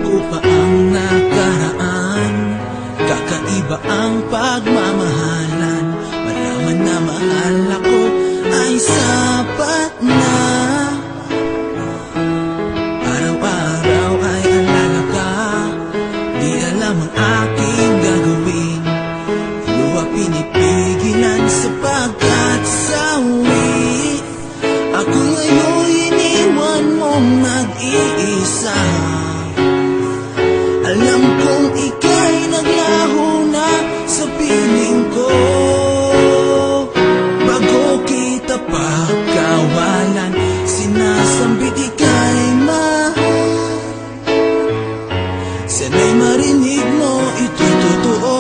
Bago pa ang nakaraan, kakaiba ang pagmamahalan. Malaman na mahal ako ay sapat na. Araw-araw ay alala ka, di alam ang aking gagawin. Luha pinipigilan sapagkat sawi. Ako ngayon iniwan mong nag-iisa. Alam kong ika'y naglaho na sa piling ko. Bago kita pagkawalan, sinasambit ika'y mahal. Sana'y marinig mo ito'y totoo.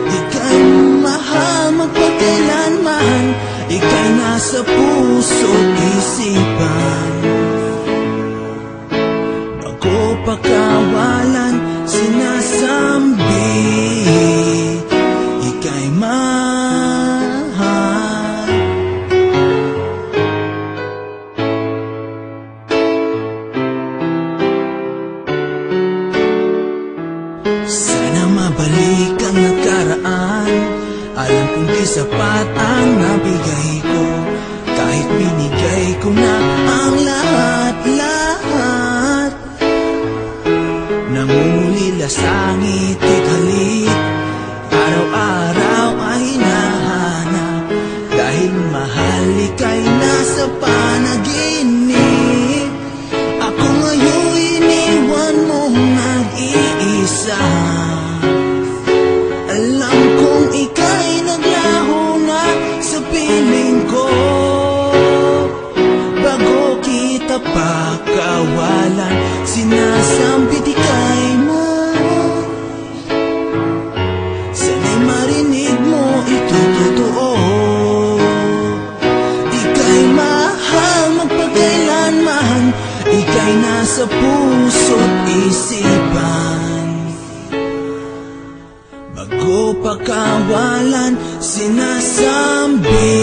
Ika'y mahal magpagkailanman, ika'y nasa puso't isipan. Bago pagkawalan, sinasambi ika'y mahal. Sana mabalik ang nakaraan. Alam kong di sapat ang nabigay ko, kahit binigay ko na ang lahat-lahat. Nangungulila sa ngitit halik, araw-araw ay hinahanap. Dahil mahal ika'y nasa panaginip. Ako ngayon iniwan mong nag-iisa. Alam kong ika'y naglaho na sa piling ko. Bago kita pagkawalan, sinasambit ika'y mahal. Sana'y marinig mo ito'y totoo. Ika'y mahal magpagkailanman, ika'y nasa puso't isipan. Bago pagkawalan, sinasambi.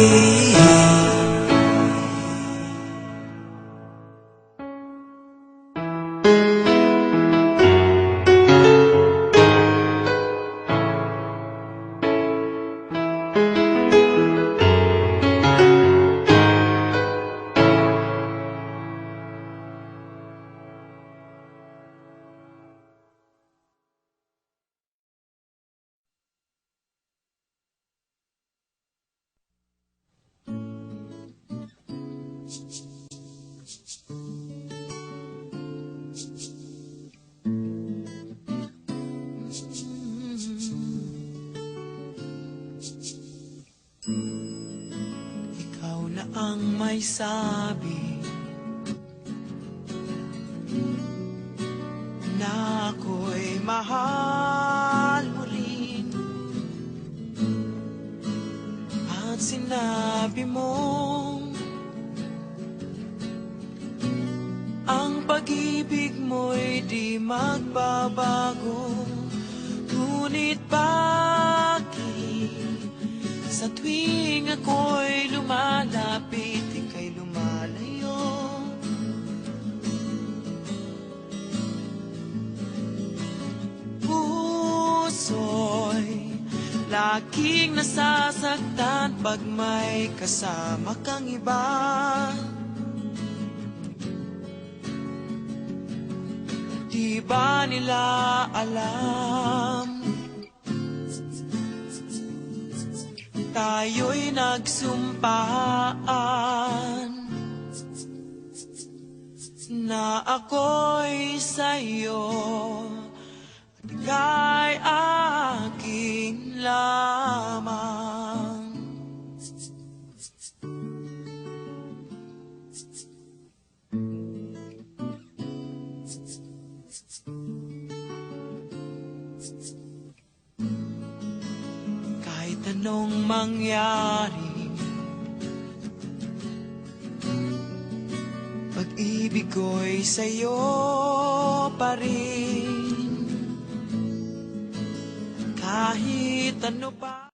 Ikaw na ang may sabi na ako'y mahal mo rin. At sinabi mong ang pag-ibig mo'y di magbabago. Ngunit bakit sa tuwing ako'y lumalapit, ika'y lumalayo? Puso'y laging nasasaktan pag may kasama kang iba. Di ba nila alam? Tayo'y nagsumpaan na ako'y sa'yo at ika'y akin lamang. Kahit anong mangyari, pag-ibig ko'y sa'yo pa rin. Kahit ano pa